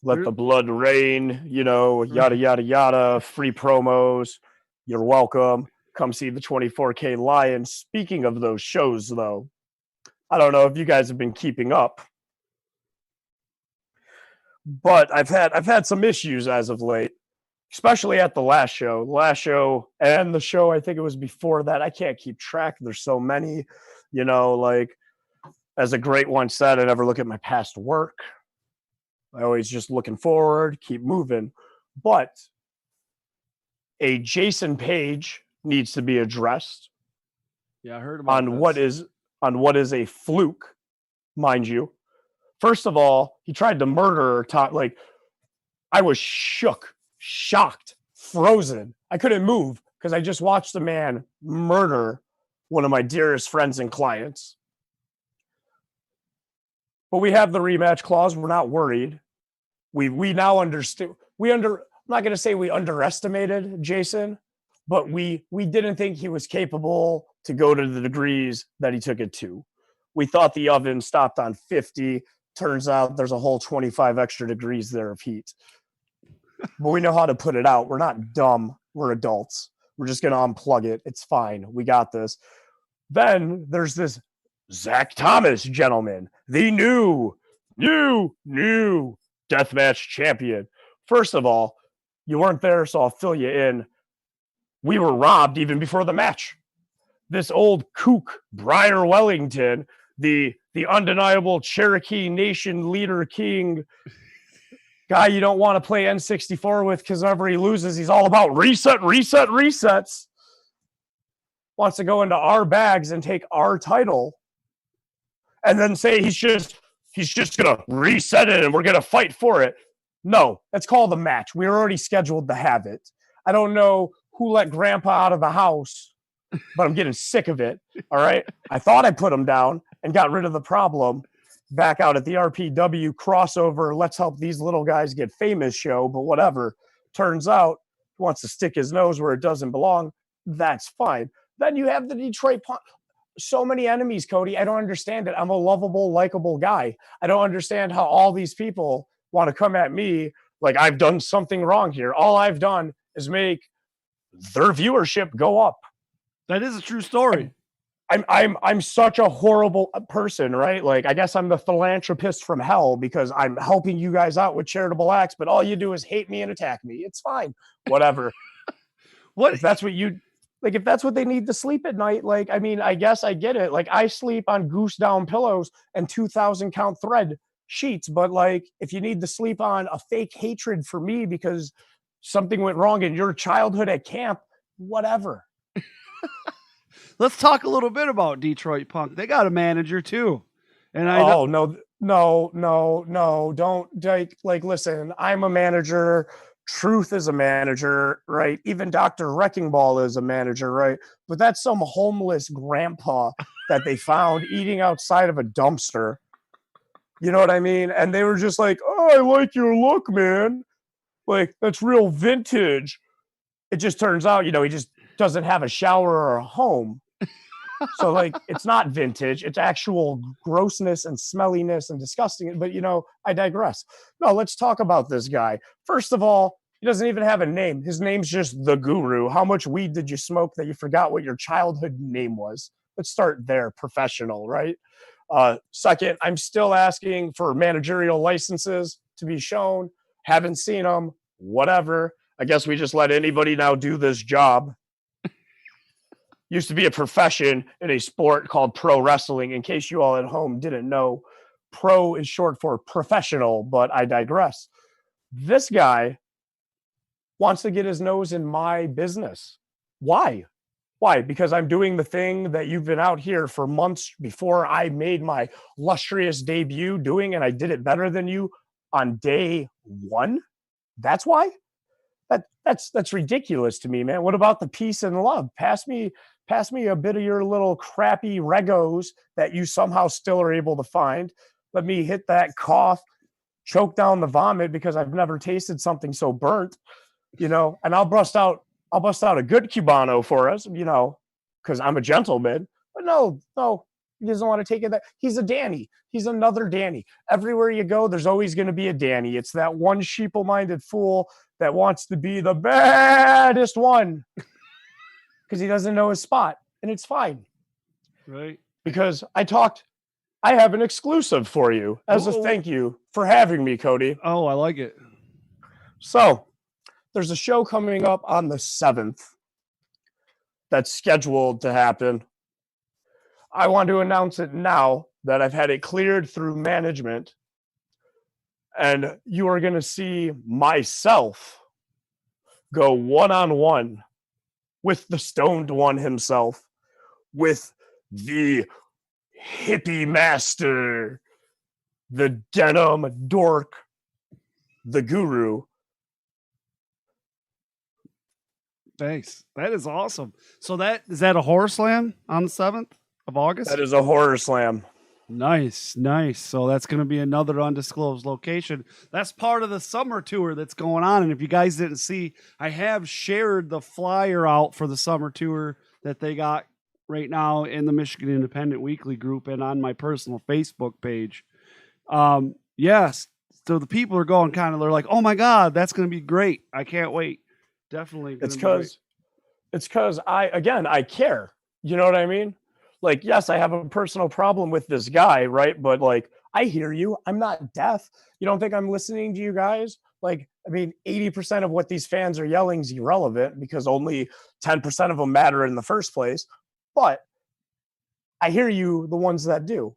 S4: Let the blood rain, you know, yada, yada, yada, free promos. You're welcome. Come see the 24K Lions. Speaking of those shows, though, I don't know if you guys have been keeping up, but I've had some issues as of late, especially at the last show. The last show and the show, I think it was before that. I can't keep track. There's so many, you know, like, as a great one said, I never look at my past work. I always just looking forward, keep moving. But a Jason Page needs to be addressed.
S3: Yeah, I heard about
S4: on what is a fluke, mind you. First of all, he tried to murder Tom. Like, I was shocked, frozen. I couldn't move because I just watched the man murder one of my dearest friends and clients. But we have the rematch clause. We're not worried. We now understood. I'm not going to say we underestimated Jason, but we didn't think he was capable to go to the degrees that he took it to. We thought the oven stopped on 50. Turns out there's a whole 25 extra degrees there of heat. But we know how to put it out. We're not dumb. We're adults. We're just going to unplug it. It's fine. We got this. Then there's this Zach Thomas gentleman, the new deathmatch champion. First of all, you weren't there, so I'll fill you in. We were robbed even before the match. this old kook, Briar Wellington, the undeniable Cherokee Nation leader king guy you don't want to play N64 with because whenever he loses, he's all about resets. Wants to go into our bags and take our title and then say he's just gonna reset it and we're gonna fight for it. No, that's called a match. We were already scheduled to have it. I don't know who let Grandpa out of the house, but I'm getting sick of it. All right. I thought I put him down and got rid of the problem back out at the RPW crossover. Let's help these little guys get famous show, but whatever. Turns out he wants to stick his nose where it doesn't belong. That's fine. Then you have the Detroit Punk. So many enemies, Cody. I don't understand it. I'm a lovable, likable guy. I don't understand how all these people want to come at me like I've done something wrong here. All I've done is make their viewership go up.
S3: That is a true story.
S4: I'm such a horrible person, right? Like, I guess I'm the philanthropist from hell because I'm helping you guys out with charitable acts, but all you do is hate me and attack me. It's fine. Whatever.
S3: What
S4: if that's what you like, if that's what they need to sleep at night, like, I mean, I guess I get it. Like, I sleep on goose down pillows and 2,000 count thread sheets, but like, if you need to sleep on a fake hatred for me because something went wrong in your childhood at camp, whatever.
S3: Let's talk a little bit about Detroit Punk. They got a manager too. And I
S4: no, don't like listen, I'm a manager. Truth is a manager, right? Even Dr. Wrecking Ball is a manager, right? But that's some homeless grandpa that they found eating outside of a dumpster. You know what I mean? And they were just like, oh, I like your look, man. Like, that's real vintage. It just turns out, you know, he just doesn't have a shower or a home. So, like, it's not vintage. It's actual grossness and smelliness and disgusting. But, you know, I digress. No, let's talk about this guy. First of all, he doesn't even have a name. His name's just The Guru. How much weed did you smoke that you forgot what your childhood name was? Let's start there. Professional, right? Second, I'm still asking for managerial licenses to be shown. Haven't seen them. Whatever. I guess we just let anybody now do this job. Used to be a profession in a sport called pro wrestling. In case you all at home didn't know, pro is short for professional, but I digress. This guy wants to get his nose in my business. Why? Why? Because I'm doing the thing that you've been out here for months before I made my illustrious debut doing, and I did it better than you on day one. That's why? That's ridiculous to me, man. What about the peace and love? Pass me a bit of your little crappy regos that you somehow still are able to find. Let me hit that cough, choke down the vomit because I've never tasted something so burnt, you know, and I'll bust out a good Cubano for us, you know, because I'm a gentleman. But no, he doesn't want to take it. He's a Danny. He's another Danny. Everywhere you go, there's always going to be a Danny. It's that one sheeple-minded fool that wants to be the baddest one because he doesn't know his spot, and it's fine.
S3: Right.
S4: Because I have an exclusive for you as a thank you for having me, Cody.
S3: Oh, I like it.
S4: So there's a show coming up on the 7th that's scheduled to happen. I want to announce it now that I've had it cleared through management, and you are going to see myself go one-on-one with the stoned one himself, with the hippie master, the denim dork, the Guru.
S3: Thanks. That is awesome. So is that a HorrorSlam on the 7th of August?
S4: That is a HorrorSlam.
S3: Nice. So that's going to be another undisclosed location. That's part of the summer tour that's going on. And if you guys didn't see, I have shared the flyer out for the summer tour that they got right now in the Michigan Independent Weekly group and on my personal Facebook page. Yes. So the people are going they're like, oh my God, that's going to be great. I can't wait. Definitely.
S4: It's because I care. You know what I mean? Like, yes, I have a personal problem with this guy, right? But like, I hear you. I'm not deaf. You don't think I'm listening to you guys? Like, I mean, 80% of what these fans are yelling is irrelevant because only 10% of them matter in the first place. But I hear you, the ones that do.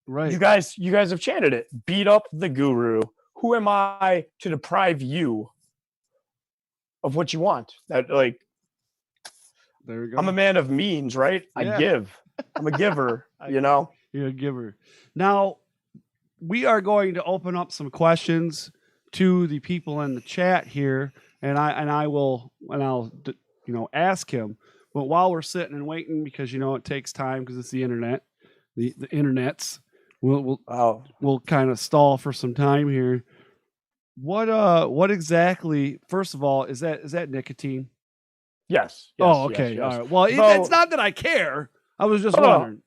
S3: Right.
S4: You guys have chanted it. Beat up the guru. Who am I to deprive you of what you want? That, like,
S3: There we go.
S4: I'm a man of means, right?
S3: Yeah.
S4: I give. I'm a giver, you know?
S3: You're a giver. Now, we are going to open up some questions to the people in the chat here, and I'll ask him. But while we're sitting and waiting, because it takes time because it's the internet, the internets, we'll kind of stall for some time here. What exactly? First of all, is that nicotine?
S4: Yes.
S3: Oh, okay.
S4: Yes.
S3: All right. Well, it's not that I care. I was just wondering.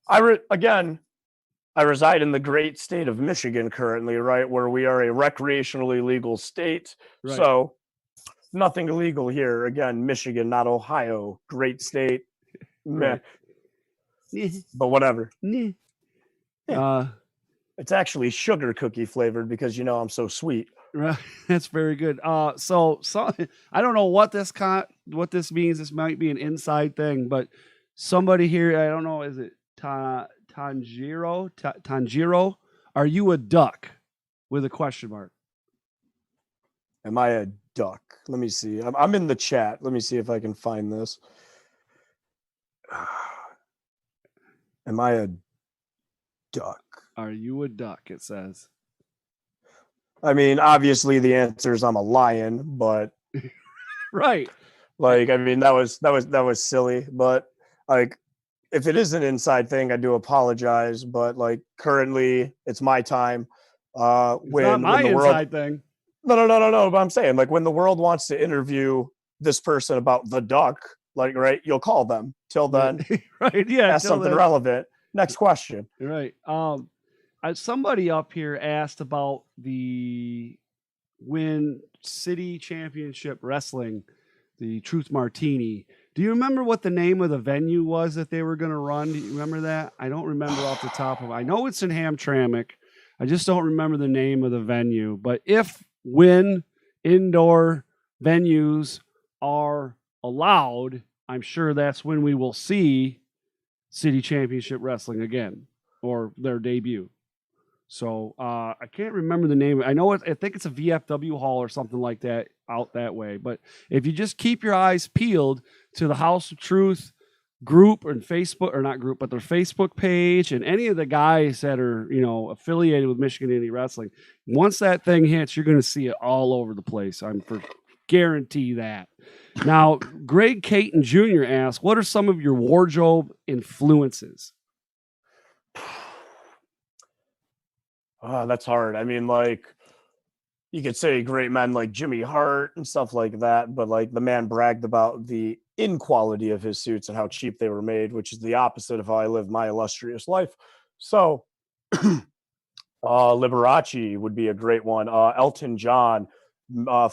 S4: I reside in the great state of Michigan currently, right, where we are a recreationally legal state.
S3: Right.
S4: So nothing illegal here. Again, Michigan, not Ohio. Great state. Meh. But whatever.
S3: Yeah.
S4: It's actually sugar cookie flavored because I'm so sweet.
S3: Right. That's very good. So I don't know what this means. This might be an inside thing, but somebody here, I don't know, is it Tanjiro? Are you a duck? With a question mark.
S4: Am I a duck? Let me see. I'm in the chat. Let me see if I can find this. Am I a duck?
S3: Are you a duck? It says.
S4: I mean, obviously the answer is I'm a lion, but
S3: right.
S4: Like, I mean, that was silly, but like, if it is an inside thing, I do apologize. But like, currently, it's my time.
S3: When the inside thing.
S4: No. But I'm saying, like, when the world wants to interview this person about the duck, like, right, you'll call them. Till then,
S3: right? Yeah,
S4: ask something relevant. Next question.
S3: Right. Somebody up here asked about the Win City Championship Wrestling, the Truth Martini. Do you remember what the name of the venue was that they were going to run? Do you remember that? I don't remember off the top of it. I know it's in Hamtramck. I just don't remember the name of the venue. But if Win indoor venues are allowed, I'm sure that's when we will see City Championship Wrestling again, or their debut. So I can't remember the name. I know I think it's a VFW hall or something like that out that way. But if you just keep your eyes peeled to the House of Truth group and Facebook, or not group, but their Facebook page and any of the guys that are, affiliated with Michigan Indie Wrestling, once that thing hits, you're going to see it all over the place. I'm for guarantee that. Now, Greg Caton Jr. asks, what are some of your wardrobe influences?
S4: That's hard. I mean, like, you could say great men like Jimmy Hart and stuff like that, but like the man bragged about the inequality of his suits and how cheap they were made, which is the opposite of how I live my illustrious life. So Liberace would be a great one. Elton John,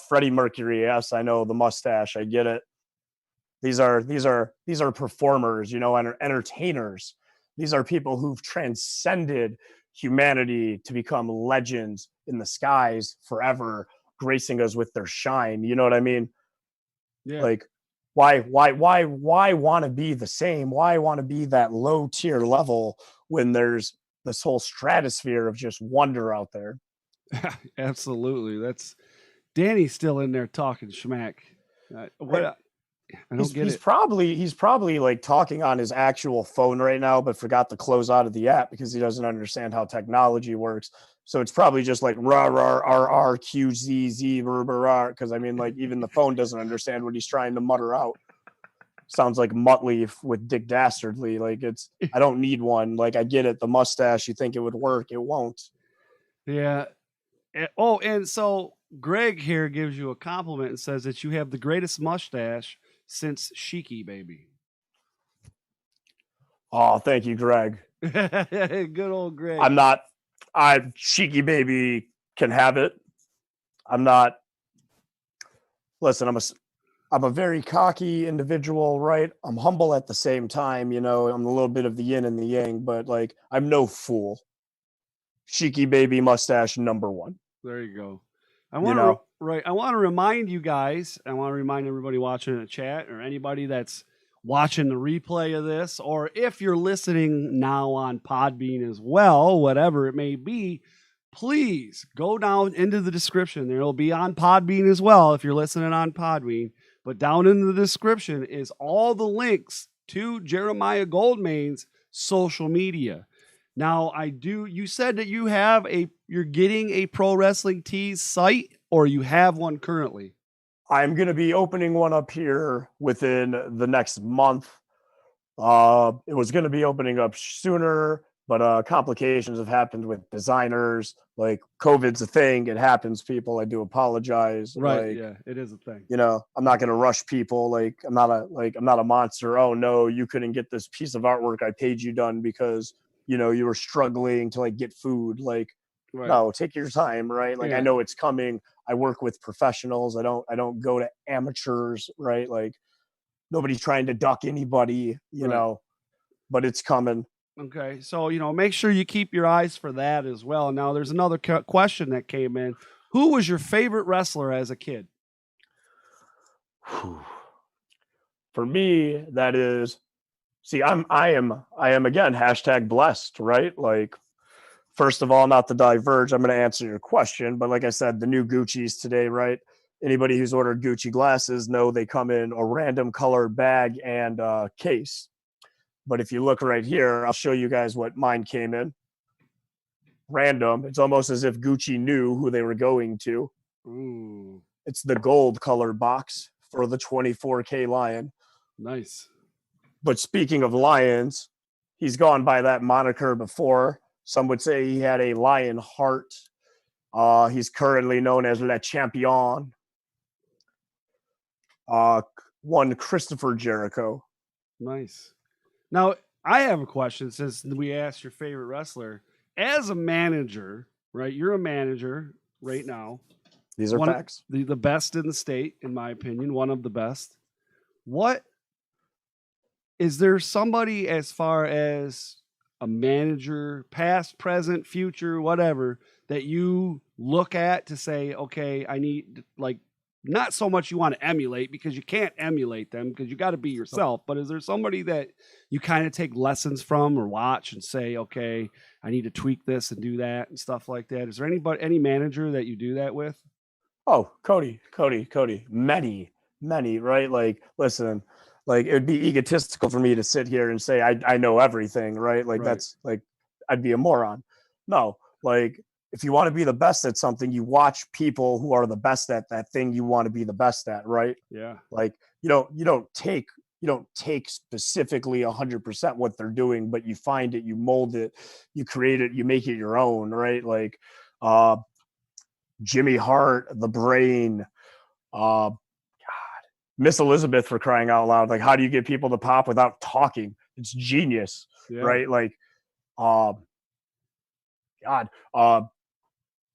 S4: Freddie Mercury. Yes, I know the mustache. I get it. These are performers, entertainers. These are people who've transcended humanity to become legends in the skies forever, gracing us with their shine. You know what I mean?
S3: Yeah.
S4: Like, why want to be the same? Why want to be that low tier level when there's this whole stratosphere of just wonder out there?
S3: Absolutely. That's Danny's still in there talking schmack. I don't get
S4: he's
S3: it.
S4: Probably like talking on his actual phone right now, but forgot to close out of the app because he doesn't understand how technology works. So it's probably just like rah rah r r q z z rah, because I mean, like, even the phone doesn't understand what he's trying to mutter out. Sounds like Muttley with Dick Dastardly. Like, I don't need one. Like, I get it. The mustache, you think it would work, it won't.
S3: Yeah. Oh, and so Greg here gives you a compliment and says that you have the greatest mustache since Sheiky Baby.
S4: Oh, thank you, Greg.
S3: Good old Greg.
S4: Sheiky Baby can have it. Listen, I'm a very cocky individual, right? I'm humble at the same time, I'm a little bit of the yin and the yang, but like, I'm no fool. Sheiky Baby mustache number one.
S3: There you go. I want to remind you guys, I want to remind everybody watching in the chat or anybody that's watching the replay of this, or if you're listening now on Podbean as well, whatever it may be, please go down into the description. It'll be on Podbean as well if you're listening on Podbean. But down in the description is all the links to Jeremiah Goldmain's social media. Now, you said that you're getting a Pro Wrestling Tees site, or you have one currently?
S4: I'm going to be opening one up here within the next month. It was going to be opening up sooner, but complications have happened with designers. Like, COVID's a thing. It happens, people. I do apologize.
S3: Right.
S4: Like,
S3: Yeah, it is a thing.
S4: you know, I'm not going to rush people. Like, I'm not a monster. Oh no, you couldn't get this piece of artwork I paid you done because, you know, you were struggling to like get food. Like,
S3: Right.
S4: no, take your time. Right. Like,
S3: Yeah.
S4: I know it's coming. I work with professionals. I don't go to amateurs. Right. Like, nobody's trying to duck anybody, you know, but it's coming.
S3: Okay, so make sure you keep your eyes for that as well. Now, there's another question that came in. Who was your favorite wrestler as a kid?
S4: For me, that is, see, I am again #blessed, right? Like, first of all, not to diverge, I'm going to answer your question, but like I said, the new Gucci's today, right? Anybody who's ordered Gucci glasses know they come in a random colored bag and case. But if you look right here, I'll show you guys what mine came in. Random. It's almost as if Gucci knew who they were going to.
S3: Ooh,
S4: It's the gold colored box for the 24K Lion.
S3: nice.
S4: But speaking of lions, he's gone by that moniker before. Some would say he had a lion heart. He's currently known as Le Champion. One Christopher Jericho.
S3: Nice. Now, I have a question since we asked your favorite wrestler. As a manager, right? You're a manager right now.
S4: These are facts.
S3: The best in the state, in my opinion, one of the best. What is there somebody as far as a manager, past, present, future, whatever, that you look at to say, okay, I need, like, not so much you want to emulate, because you can't emulate them because you got to be yourself. But is there somebody that you kind of take lessons from or watch and say, okay, I need to tweak this and do that and stuff like that? Is there any manager that you do that with?
S4: Oh, Cody. Many, right? Like, listen, like, it would be egotistical for me to sit here and say I know everything, right? Like, that's like, I'd be a moron. No, like, if you want to be the best at something, you watch people who are the best at that thing you want to be the best at, right?
S3: Yeah.
S4: Like, you don't take specifically 100% what they're doing, but you find it, you mold it, you create it, you make it your own, right? Like, Jimmy Hart, The Brain, God, Miss Elizabeth, for crying out loud. Like, how do you get people to pop without talking? It's genius, right? Like,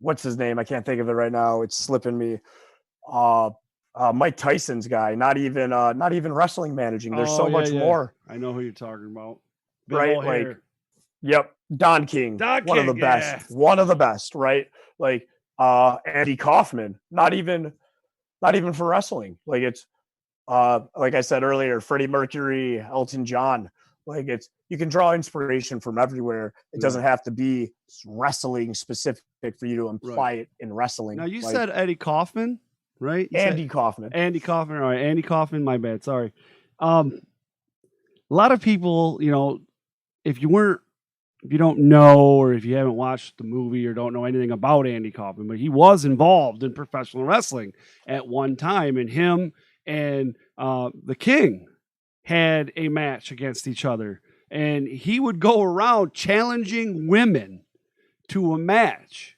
S4: what's his name? I can't think of it right now. It's slipping me. Mike Tyson's guy, not even wrestling managing. There's so much more.
S3: I know who you're talking about. Big
S4: Right?
S3: old
S4: Like,
S3: hair.
S4: yep. Don King, one of the best, right? Like, Andy Kaufman, not even for wrestling. Like, it's, like I said earlier, Freddie Mercury, Elton John. Like, you can draw inspiration from everywhere. It doesn't have to be wrestling specific for you to imply it in wrestling.
S3: Now, you said Eddie Kaufman, right?
S4: Andy Kaufman.
S3: Andy Kaufman. All right. Andy Kaufman. My bad. Sorry. A lot of people, if you don't know, or if you haven't watched the movie or don't know anything about Andy Kaufman, but he was involved in professional wrestling at one time, and him and the King had a match against each other, and he would go around challenging women to a match.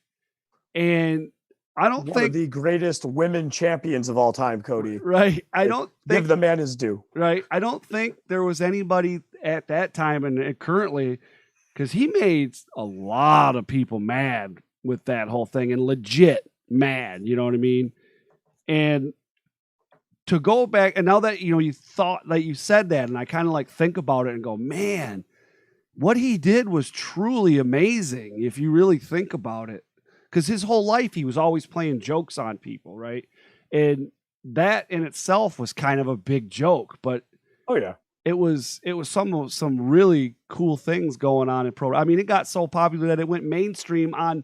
S3: And I don't think
S4: one of the greatest women champions of all time, Cody.
S3: Right. I don't
S4: give the man his due.
S3: Right. I don't think there was anybody at that time and currently, because he made a lot of people mad with that whole thing, and legit mad. You know what I mean? And to go back, and now that you thought, like, you said that, and I kind of like think about it and go, man, what he did was truly amazing if you really think about it. Because his whole life he was always playing jokes on people, right? And that in itself was kind of a big joke. But
S4: oh yeah,
S3: it was some really cool things going on in pro. I mean, it got so popular that it went mainstream on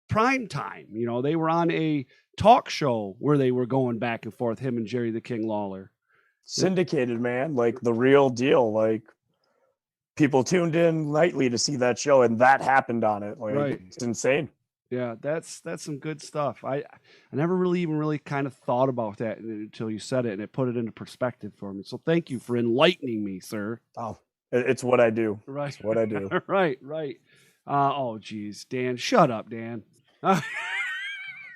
S3: prime time. You know, they were on a talk show where they were going back and forth, him and Jerry the King Lawler.
S4: Syndicated, man, like the real deal. Like people tuned in nightly to see that show, and that happened on it. Like
S3: Right.
S4: it's insane.
S3: Yeah, that's some good stuff. I never really kind of thought about that until you said it, and it put it into perspective for me. So thank you for enlightening me, sir.
S4: Oh, it's what I do.
S3: Right.
S4: It's what I do.
S3: Right. Oh, geez, Dan, shut up, Dan.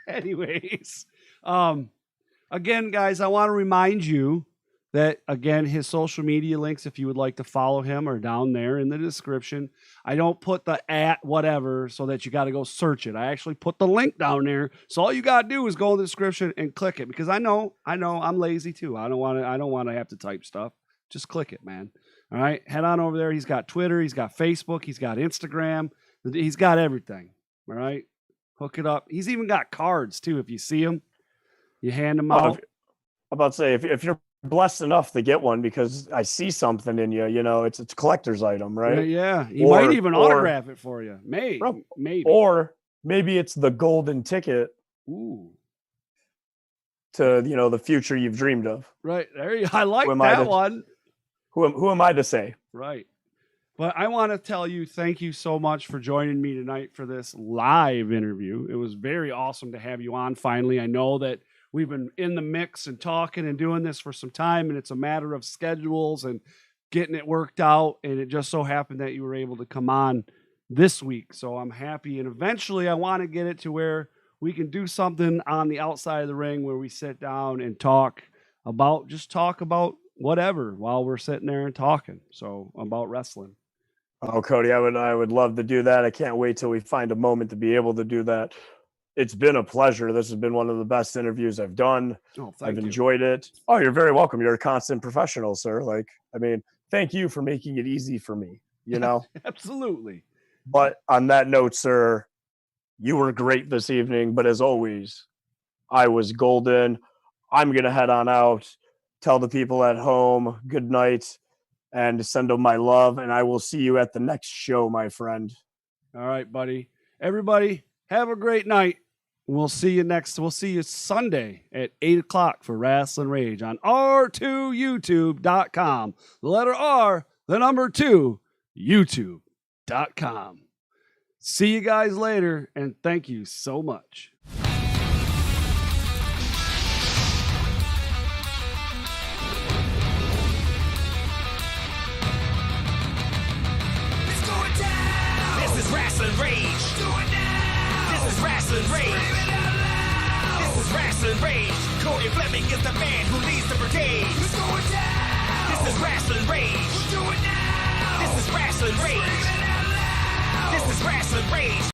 S3: Anyways, again, guys, I want to remind you that, again, his social media links, if you would like to follow him, are down there in the description. I don't put the @ whatever so that you got to go search it. I actually put the link down there. So all you got to do is go in the description and click it, because I know I'm lazy too. I don't want to have to type stuff. Just click it, man. All right. Head on over there. He's got Twitter. He's got Facebook. He's got Instagram. He's got everything. All right. Hook it up. He's even got cards too. If you see him, you hand them out.
S4: I'm about to say, if you're blessed enough to get one, because I see something in you, you know, it's a collector's item, right?
S3: Yeah. He might even autograph it for you. Maybe.
S4: Or maybe it's the golden ticket
S3: Ooh.
S4: to, you know, the future you've dreamed of.
S3: Right. There you I like
S4: Who am I
S3: that
S4: to-
S3: one.
S4: Who am I to say?
S3: Right. But I want to tell you, thank you so much for joining me tonight for this live interview. It was very awesome to have you on finally. I know that we've been in the mix and talking and doing this for some time, and it's a matter of schedules and getting it worked out. And it just so happened that you were able to come on this week. So I'm happy. And eventually I want to get it to where we can do something on the outside of the ring where we sit down and talk about whatever while we're sitting there and talking. So about wrestling.
S4: Oh, Cody, I would love to do that. I can't wait till we find a moment to be able to do that. It's been a pleasure. This has been one of the best interviews I've done.
S3: Oh,
S4: I've enjoyed it. Oh, you're very welcome. You're a constant professional, sir. Like, I mean, thank you for making it easy for me, you know?
S3: Absolutely.
S4: But on that note, sir, you were great this evening. But as always, I was golden. I'm going to head on out, tell the people at home good night, and send them my love. And I will see you at the next show, my friend.
S3: All right, buddy. Everybody, have a great night. We'll see you Sunday at 8:00 for Rasslin Rage on r2youtube.com. The letter R, the number 2, youtube.com. See you guys later, and thank you so much.
S1: It's going down. This is Rasslin Rage. Going down. This is Rasslin Rage. This is Rasslin Rage. Cody Fleming is the man who leads the brigade. It's going down. This is Rasslin Rage. We're doing now. This is Rasslin Rage. This is Rasslin Rage.